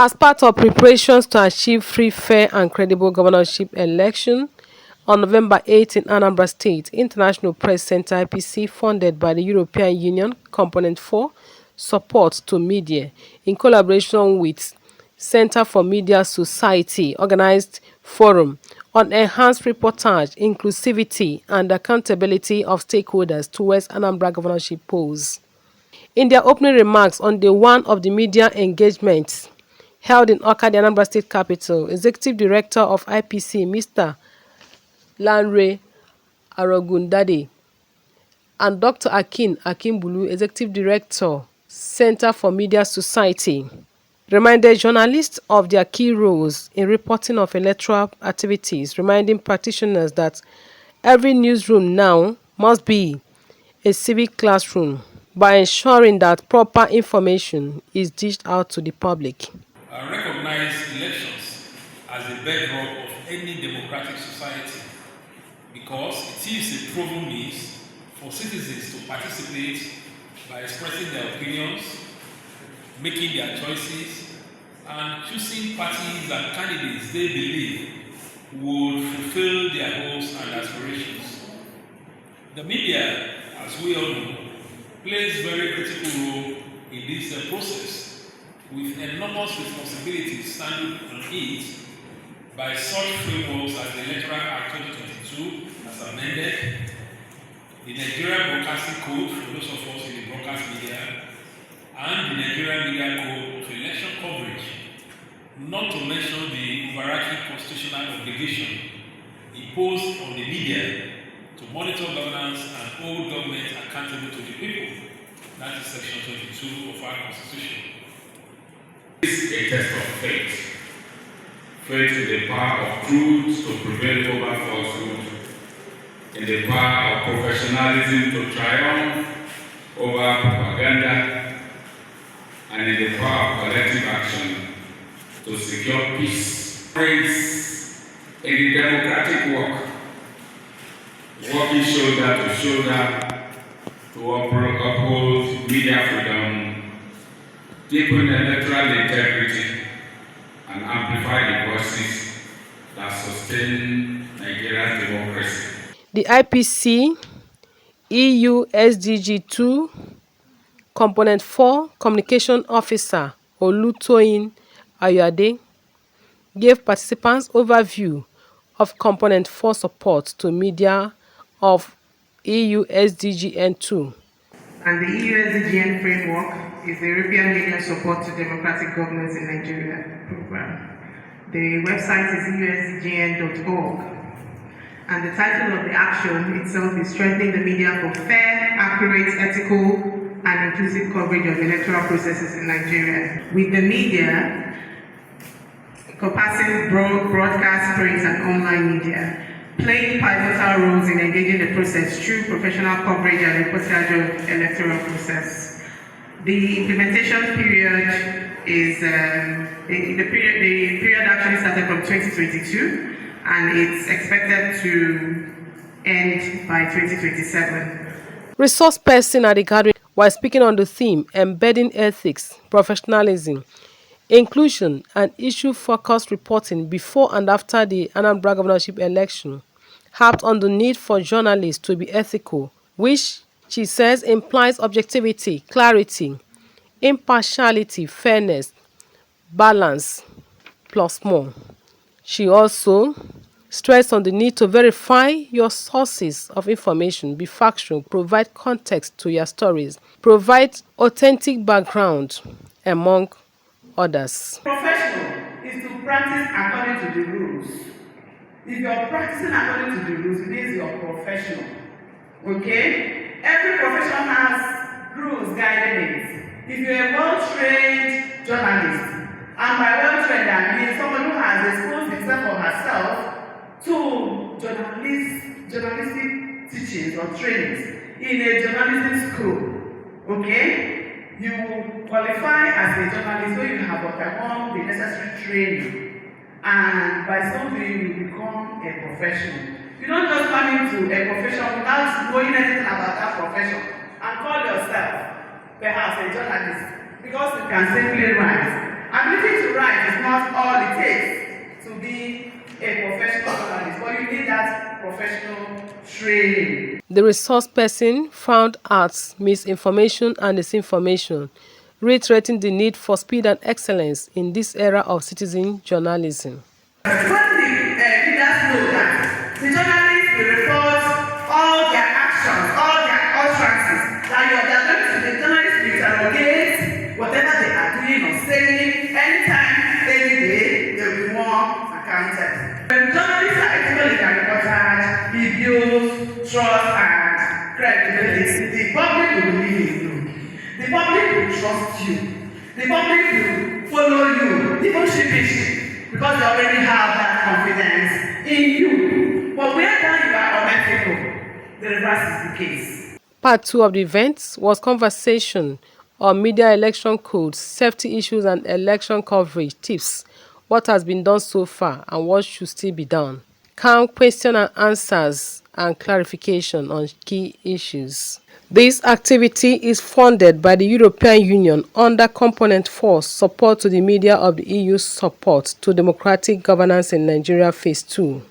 As part of preparations to achieve free, fair, and credible governorship election on November 8 in Anambra State, International Press Center IPC, funded by the European Union, Component 4, support to media, in collaboration with Center for Media Society, organized forum on enhanced reportage, inclusivity, and accountability of stakeholders towards Anambra governorship polls. In their opening remarks on day one of the media engagement held in Awka, the Anambra State capital, Executive Director of IPC, Mr. Lanre Arogundade, and Dr. Akin Akimbulu, Executive Director, Center for Media Society, reminded journalists of their key roles in reporting of electoral activities, reminding practitioners that every newsroom now must be a civic classroom by ensuring that proper information is dished out to the public. Recognize elections as the bedrock of any democratic society because it is a proven means for citizens to participate by expressing their opinions, making their choices, and choosing parties and candidates they believe would fulfill their goals and aspirations. The media, as we all know, plays a very critical role in this process, with enormous responsibilities standing on it by such frameworks as the Electoral Act 2022 as amended, the Nigerian Broadcasting Code for those of us in the broadcast media, and the Nigerian Media Code for election coverage, not to mention the overarching constitutional obligation imposed on the media to monitor governance and hold government accountable to the people. That is Section 22 of our Constitution. This is a test of faith. Faith in the power of truth to prevail over falsehood, in the power of professionalism to triumph over propaganda, and in the power of collective action to secure peace. Praise in the democratic work, working shoulder to shoulder to uphold media freedom, deepen electoral integrity, and amplify the voices that sustain Nigeria's democracy. The IPC EU SDG 2 Component 4 Communication Officer Olutoyin Ayode gave participants overview of Component 4 support to media of EU SDGN 2. And the EU SDGN framework is the European Union Support to Democratic Governance in Nigeria program. The website is eusdgn.org. And the title of the action itself is Strengthening the Media for Fair, Accurate, Ethical, and Inclusive Coverage of Electoral Processes in Nigeria. With the media encompassing broadcast, print, and online media, playing pivotal roles in engaging the process through professional coverage and reportage of electoral process. The implementation period is the period actually started from 2022, and it's expected to end by 2027. Resource person at the gathering, while speaking on the theme embedding ethics, professionalism, inclusion, and issue-focused reporting before and after the Anambra governorship election, harped on the need for journalists to be ethical, which she says implies objectivity, clarity, impartiality, fairness, balance, plus more. She also stressed on the need to verify your sources of information, be factual, provide context to your stories, provide authentic background, among others. Professional is to practice according to the rules. If you're practicing according to the rules, it means you're professional. Okay? Every profession has rules guiding it. If you're a well-trained journalist, and by well-trained I mean someone who has exposed himself or herself to journalistic teachings or trainings in a journalistic school, okay? You will qualify as a journalist when you have undergone the necessary training, and by so doing you become a professional. You don't just come into a profession without knowing anything about that profession and call yourself perhaps a journalist because you can simply write. Ability to write is not all it takes to be a professional journalist, but you need that professional training. The resource person found arts, misinformation and disinformation, reiterating the need for speed and excellence in this era of citizen journalism. When the leaders know that the journalists will report all their actions, all their utterances, that the journalists will interrogate whatever they are doing or saying, anytime, any day, they will be more accountable. When journalists are ethical in their reportage, it builds trust and credibility. The public will believe in you. The public will trust you. The public will follow you, even sheepishly, because they already have that confidence in you. But wherever you are unethical, the reverse is the case. Part 2 of the event was conversation on media election codes, safety issues and election coverage tips, what has been done so far and what should still be done. Calm question and answers and clarification on key issues. This activity is funded by the European Union under Component 4 Support to the Media of the EU's Support to Democratic Governance in Nigeria Phase 2.